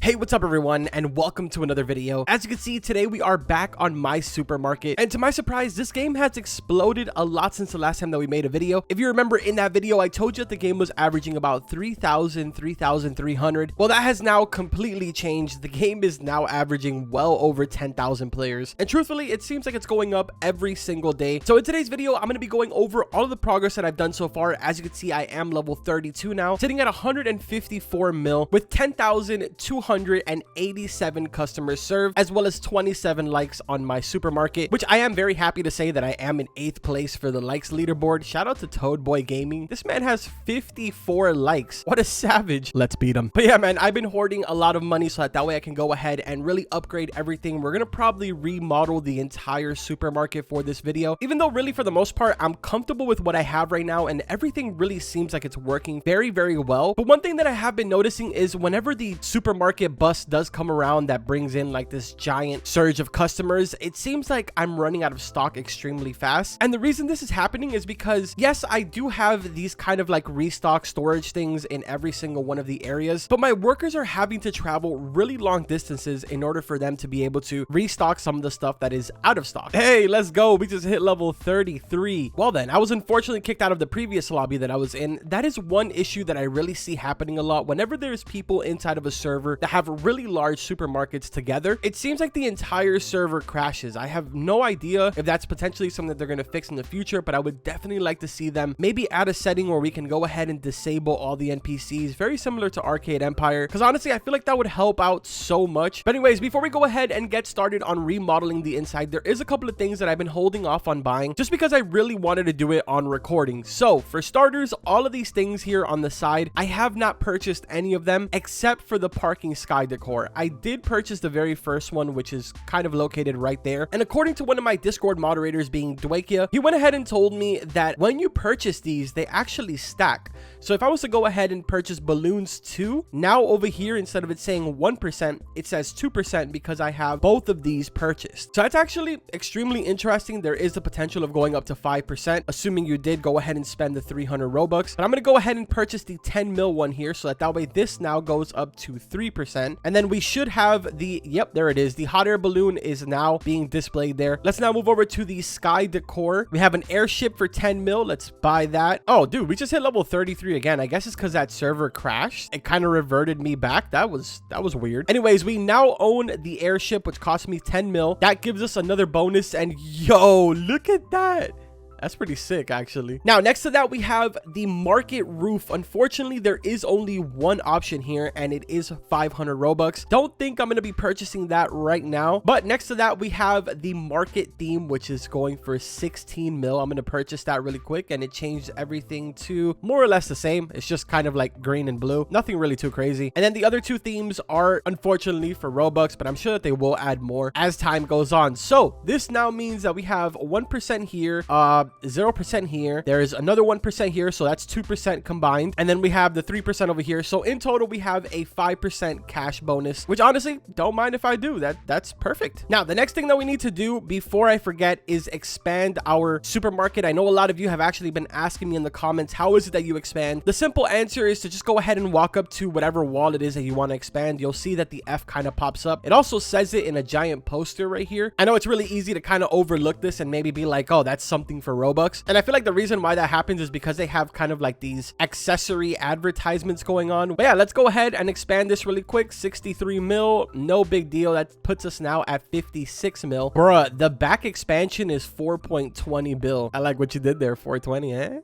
Hey, what's up everyone, and welcome to another video. As you can see, today we are back on my supermarket, and to my surprise, this game has exploded a lot since the last time that we made a video. If you remember in that video, I told you that the game was averaging about 3,300. Well, that has now completely changed. The game is now averaging well over 10,000 players, and truthfully, it seems like it's going up every single day. So in today's video, I'm going to be going over all of the progress that I've done so far. As you can see, I am level 32 now, sitting at 154 mil with 10,287 customers served, as well as 27 likes on my supermarket, which I am very happy to say that I am in 8th place for the likes leaderboard. Shout out to Toadboy Gaming. This man has 54 likes. What a savage. Let's beat him. But yeah, man, I've been hoarding a lot of money so that way I can go ahead and really upgrade everything. We're gonna probably remodel the entire supermarket for this video, even though really for the most part I'm comfortable with what I have right now, and everything really seems like it's working very well. But one thing that I have been noticing is whenever the supermarket bus does come around that brings in like this giant surge of customers, it seems like I'm running out of stock extremely fast. And the reason this is happening is because, yes, I do have these kind of like restock storage things in every single one of the areas, but my workers are having to travel really long distances in order for them to be able to restock some of the stuff that is out of stock. Hey, let's go. We just hit level 33. Well then, I was unfortunately kicked out of the previous lobby that I was in. That is one issue that I really see happening a lot. Whenever there's people inside of a server that have really large supermarkets together, it seems like the entire server crashes. I have no idea if that's potentially something that they're going to fix in the future, but I would definitely like to see them maybe add a setting where we can go ahead and disable all the NPCs, very similar to Arcade Empire, because honestly I feel like that would help out so much. But anyways, before we go ahead and get started on remodeling the inside, there is a couple of things that I've been holding off on buying just because I really wanted to do it on recording. So for starters, all of these things here on the side, I have not purchased any of them except for the parking sky decor. I did purchase the very first one, which is kind of located right there, and according to one of my Discord moderators, being Dwakia, he went ahead and told me that when you purchase these, they actually stack. So if I was to go ahead and purchase balloons too, now over here, instead of it saying 1%, it says 2% because I have both of these purchased. So that's actually extremely interesting. There is the potential of going up to 5%, assuming you did go ahead and spend the 300 Robux. But I'm going to go ahead and purchase the 10 mil one here, so that way this now goes up to 3%. And then we should have the, yep, there it is. The hot air balloon is now being displayed there. Let's now move over to the sky decor. We have an airship for 10 mil. Let's buy that. Oh, dude, we just hit level 33 again. I guess it's because that server crashed. It kind of reverted me back. That was weird. Anyways, we now own the airship, which cost me 10 mil. That gives us another bonus, and yo, look at that. That's pretty sick, actually. Now, next to that, we have the market roof. Unfortunately, there is only one option here, and it is 500 Robux. Don't think I'm going to be purchasing that right now. But next to that, we have the market theme, which is going for 16 mil. I'm going to purchase that really quick, and it changed everything to more or less the same. It's just kind of like green and blue. Nothing really too crazy. And then the other two themes are, unfortunately, for Robux, but I'm sure that they will add more as time goes on. So this now means that we have 1% here, 0% here, there is another 1% here, so that's 2% combined, and then we have the 3% over here. So in total we have a 5% cash bonus, which honestly, don't mind if I do. That's perfect. Now the next thing that we need to do before I forget is expand our supermarket. I know a lot of you have actually been asking me in the comments, how is it that you expand? The simple answer is to just go ahead and walk up to whatever wall it is that you want to expand. You'll see that the F kind of pops up. It also says it in a giant poster right here. I know it's really easy to kind of overlook this and maybe be like, oh, that's something for Robux. And I feel like the reason why that happens is because they have kind of like these accessory advertisements going on. But yeah, let's go ahead and expand this really quick. 63 mil, no big deal. That puts us now at 56 mil. Bruh, the back expansion is 4.20 bill. I like what you did there, 420, eh?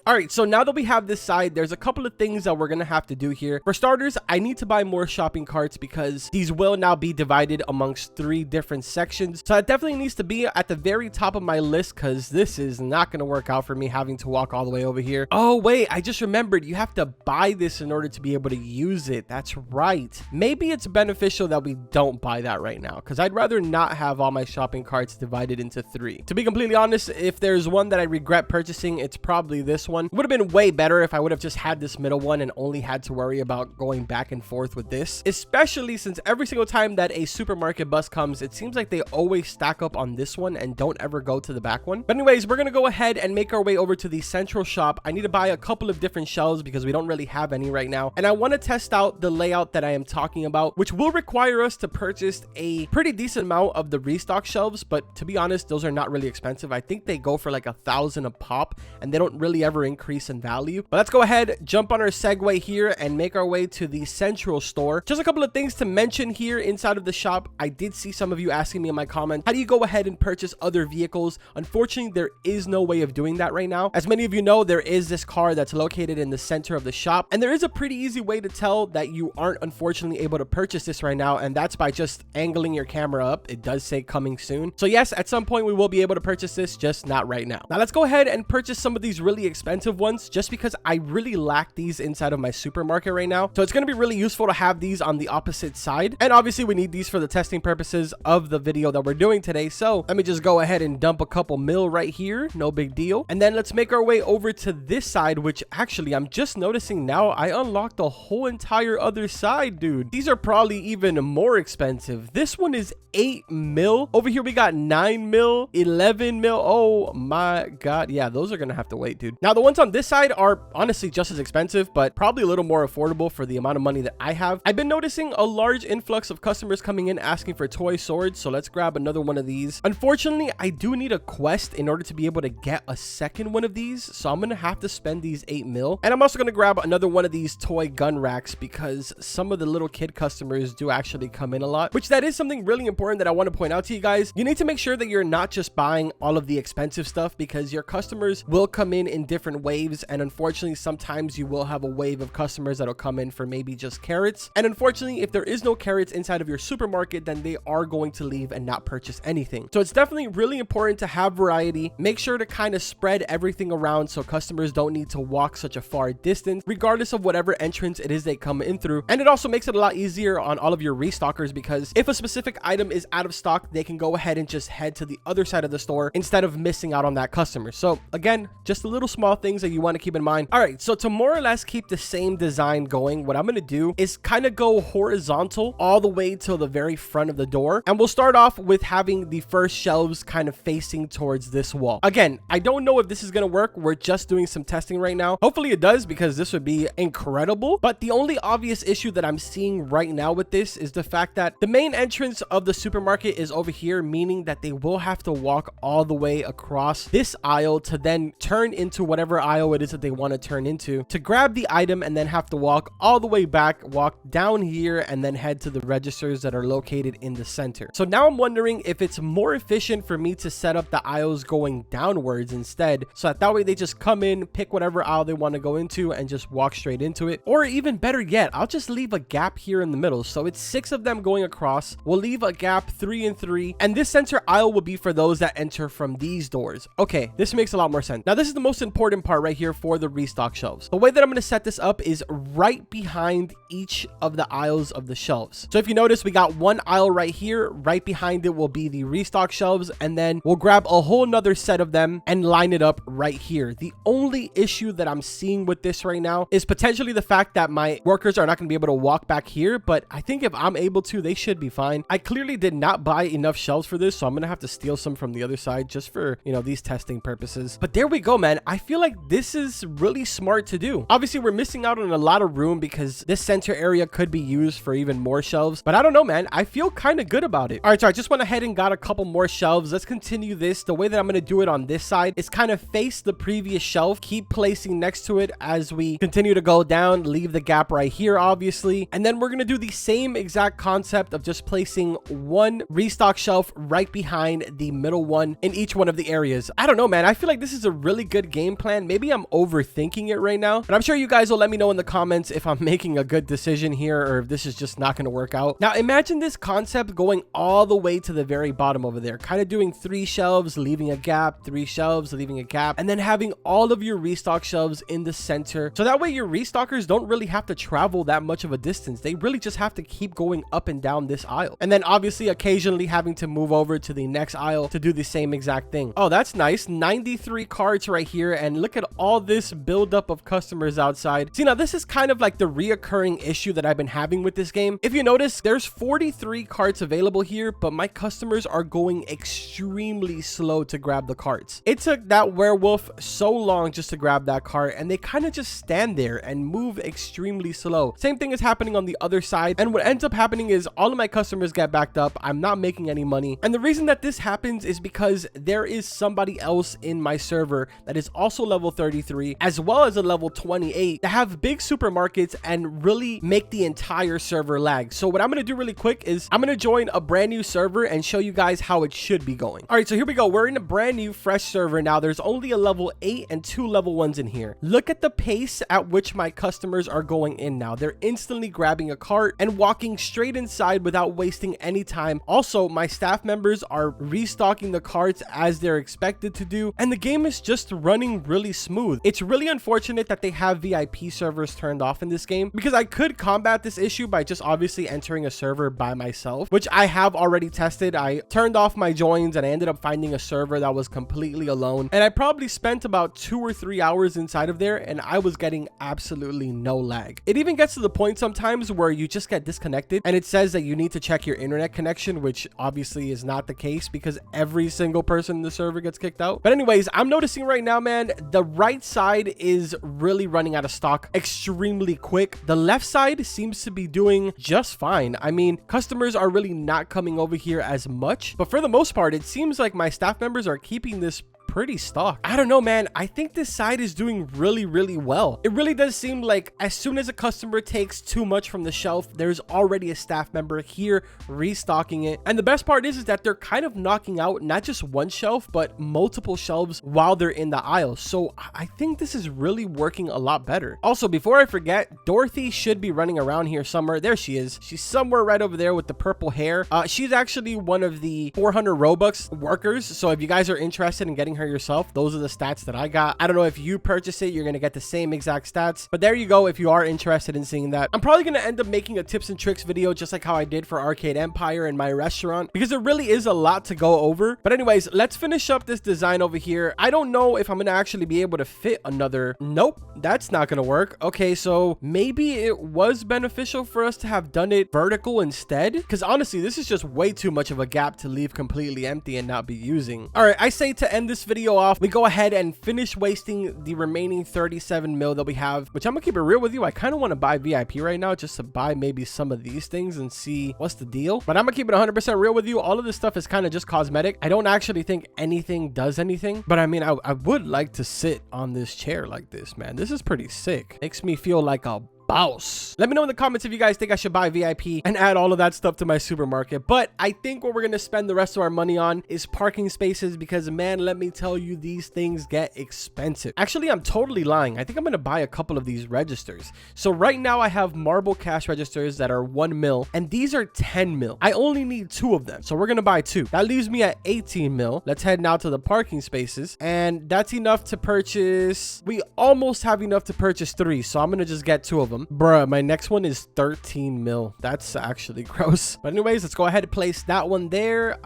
All right, so now that we have this side, there's a couple of things that we're gonna have to do here. For starters, I need to buy more shopping carts because these will now be divided amongst 3 different sections. So that definitely needs to be at the very top of my list, because this is not gonna work out for me having to walk all the way over here. Oh wait, I just remembered, you have to buy this in order to be able to use it. That's right. Maybe it's beneficial that we don't buy that right now, because I'd rather not have all my shopping carts divided into 3. To be completely honest, if there's one that I regret purchasing, it's probably this one. It would have been way better if I would have just had this middle one and only had to worry about going back and forth with this, especially since every single time that a supermarket bus comes, it seems like they always stack up on this one and don't ever go to the back one. But anyways, we're gonna go ahead and make our way over to the central shop. I need to buy a couple of different shelves because we don't really have any right now, and I want to test out the layout that I am talking about, which will require us to purchase a pretty decent amount of the restock shelves. But to be honest, those are not really expensive. I think they go for like 1,000 a pop, and they don't really ever increase in value. But let's go ahead, jump on our Segway here, and make our way to the central store. Just a couple of things to mention here inside of the shop. I did see some of you asking me in my comments, how do you go ahead and purchase other vehicles? Unfortunately, there is no way of doing that right now. As many of you know, there is this car that's located in the center of the shop, and there is a pretty easy way to tell that you aren't unfortunately able to purchase this right now, and that's by just angling your camera up. It does say coming soon. So yes, at some point we will be able to purchase this, just not right now. Now let's go ahead and purchase some of these really expensive ones, just because I really lack these inside of my supermarket right now. So it's going to be really useful to have these on the opposite side, and obviously we need these for the testing purposes of the video that we're doing today. So let me just go ahead and dump a couple mil right here, no big deal. And then let's make our way over to this side, which actually I'm just noticing now I unlocked the whole entire other side, dude. These are probably even more expensive. This one is 8 mil. Over here we got 9 mil, 11 mil. Oh my god. Yeah, those are gonna have to wait, dude. Now the ones on this side are honestly just as expensive, but probably a little more affordable for the amount of money that I have. I've been noticing a large influx of customers coming in asking for toy swords, so let's grab another one of these. Unfortunately, I do need a quest in order to be able to get a second one of these, so I'm gonna have to spend these 8 mil. And I'm also gonna grab another one of these toy gun racks because some of the little kid customers do actually come in a lot, which that is something really important that I want to point out to you guys. You need to make sure that you're not just buying all of the expensive stuff, because your customers will come in different waves, and unfortunately sometimes you will have a wave of customers that'll come in for maybe just carrots, and unfortunately if there is no carrots inside of your supermarket, then they are going to leave and not purchase anything. So it's definitely really important to have variety. Make sure to kind of spread everything around so customers don't need to walk such a far distance regardless of whatever entrance it is they come in through. And it also makes it a lot easier on all of your restockers, because if a specific item is out of stock, they can go ahead and just head to the other side of the store instead of missing out on that customer. So again, just a little small things that you want to keep in mind. All right, so to more or less keep the same design going, what I'm going to do is kind of go horizontal all the way to the very front of the door, and we'll start off with having the first shelves kind of facing towards this wall. Again, I don't know if this is going to work. We're just doing some testing right now. Hopefully it does, because this would be incredible. But the only obvious issue that I'm seeing right now with this is the fact that the main entrance of the supermarket is over here, meaning that they will have to walk all the way across this aisle to then turn into whatever aisle it is that they want to turn into to grab the item, and then have to walk all the way back, walk down here, and then head to the registers that are located in the center. So now I'm wondering if it's more efficient for me to set up the aisles going downwards instead, so that way they just come in, pick whatever aisle they want to go into, and just walk straight into it. Or even better yet, I'll just leave a gap here in the middle, so it's 6 of them going across. We'll leave a gap 3 and 3, and this center aisle will be for those that enter from these doors. Okay, this makes a lot more sense. Now this is the most important part right here for the restock shelves. The way that I'm going to set this up is right behind each of the aisles of the shelves. So if you notice, we got one aisle right here. Right behind it will be the restock shelves, and then we'll grab a whole nother set of them and line it up right here. The only issue that I'm seeing with this right now is potentially the fact that my workers are not going to be able to walk back here, but I think if I'm able to, they should be fine. I clearly did not buy enough shelves for this, so I'm going to have to steal some from the other side just for, you know, these testing purposes. But there we go, man. I feel like this is really smart to do. Obviously, we're missing out on a lot of room because this center area could be used for even more shelves, but I don't know, man. I feel kind of good about it. All right, so I just went ahead and got a couple more shelves. Let's continue this. The way that I'm going to do it on this side is kind of face the previous shelf, keep placing next to it as we continue to go down, leave the gap right here, obviously. And then we're going to do the same exact concept of just placing one restock shelf right behind the middle one in each one of the areas. I don't know, man. I feel like this is a really good game plan. Maybe I'm overthinking it right now, but I'm sure you guys will let me know in the comments if I'm making a good decision here or if this is just not going to work out. Now, imagine this concept going all the way to the very bottom over there, kind of doing 3 shelves, leaving a gap, 3 shelves, leaving a gap, and then having all of your restock shelves in the center. So that way your restockers don't really have to travel that much of a distance. They really just have to keep going up and down this aisle. And then obviously occasionally having to move over to the next aisle to do the same exact thing. Oh, that's nice. 93 carts right right here, and look at all this buildup of customers outside. See, now this is kind of like the reoccurring issue that I've been having with this game. If you notice, there's 43 carts available here, but my customers are going extremely slow to grab the carts. It took that werewolf so long just to grab that cart, and they kind of just stand there and move extremely slow. Same thing is happening on the other side, and what ends up happening is all of my customers get backed up. I'm not making any money, and the reason that this happens is because there is somebody else in my server that is also level 33 as well as a level 28 that have big supermarkets and really make the entire server lag. So what I'm going to do really quick is I'm going to join a brand new server and show you guys how it should be going. All right, so here we go. We're in a brand new fresh server now. There's only a level 8 and 2 level 1s in here. Look at the pace at which my customers are going in now. They're instantly grabbing a cart and walking straight inside without wasting any time. Also, my staff members are restocking the carts as they're expected to do, and the game is just running really smooth. It's really unfortunate that they have VIP servers turned off in this game, because I could combat this issue by just obviously entering a server by myself, which I have already tested. I turned off my joins and I ended up finding a server that was completely alone, and I probably spent about 2 or 3 hours inside of there, and I was getting absolutely no lag. It even gets to the point sometimes where you just get disconnected and it says that you need to check your internet connection, which obviously is not the case because every single person in the server gets kicked out. But anyways, I'm noticing right now, man, the right side is really running out of stock extremely quick. The left side seems to be doing just fine. I mean, customers are really not coming over here as much, but for the most part, it seems like my staff members are keeping this pretty stocked. I don't know, man. I think this side is doing really well. It really does seem like as soon as a customer takes too much from the shelf, there's already a staff member here restocking it. And the best part is that they're kind of knocking out not just one shelf, but multiple shelves while they're in the aisle. So I think this is really working a lot better. Also, before I forget, Dorothy should be running around here somewhere. There she is. She's somewhere right over there with the purple hair. She's actually one of the 400 Robux workers. So if you guys are interested in getting her yourself, those are the stats that I got. I don't know if you purchase it, you're going to get the same exact stats, but there you go if you are interested in seeing that. I'm probably going to end up making a tips and tricks video just like how I did for Arcade Empire and my restaurant, because there really is a lot to go over. But anyways, let's finish up this design over here. I don't know if I'm going to actually be able to fit another. Nope, that's not going to work. Okay, so maybe it was beneficial for us to have done it vertical instead, because honestly, this is just way too much of a gap to leave completely empty and not be using. All right, I say to end this video off, we go ahead and finish wasting the remaining 37 mil that we have, which I'm gonna keep it real with you. I kind of want to buy VIP right now just to buy maybe some of these things and see what's the deal. But I'm gonna keep it 100% real with you. All of this stuff is kind of just cosmetic. I don't actually think anything does anything, but I mean, I would like to sit on this chair like this, man. This is pretty sick. Makes me feel like a boss. Let me know in the comments if you guys think I should buy VIP and add all of that stuff to my supermarket. But I think what we're going to spend the rest of our money on is parking spaces, because man, let me tell you, these things get expensive. Actually, I'm totally lying. I think I'm going to buy a couple of these registers. So right now I have marble cash registers that are 1 mil, and these are 10 mil. I only need 2 of them. So we're going to buy 2. That leaves me at 18 mil. Let's head now to the parking spaces, and that's enough to purchase. We almost have enough to purchase 3. So I'm going to just get 2 of them. Bruh, my next one is 13 mil. That's actually gross. But anyways, let's go ahead and place that one there.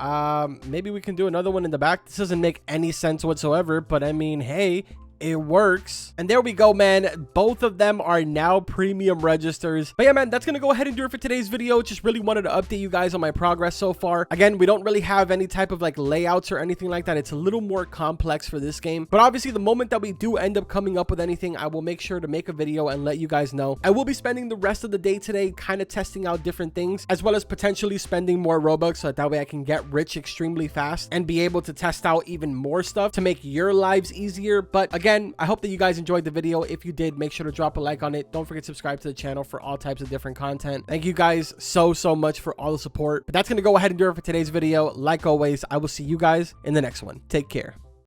Maybe we can do another one in the back. This doesn't make any sense whatsoever, but I mean, hey, it works. And there we go, man. Both of them are now premium registers. But yeah, man, that's gonna go ahead and do it for today's video. Just really wanted to update you guys on my progress so far. Again, we don't really have any type of like layouts or anything like that. It's a little more complex for this game, but obviously the moment that we do end up coming up with anything, I will make sure to make a video and let you guys know. I will be spending the rest of the day today kind of testing out different things, as well as potentially spending more Robux, so that way I can get rich extremely fast and be able to test out even more stuff to make your lives easier. But again, I hope that you guys enjoyed the video. If you did, make sure to drop a like on it. Don't forget to subscribe to the channel for all types of different content. Thank you guys so much for all the support. But that's going to go ahead and do it for today's video. Like always, I will see you guys in the next one. Take care.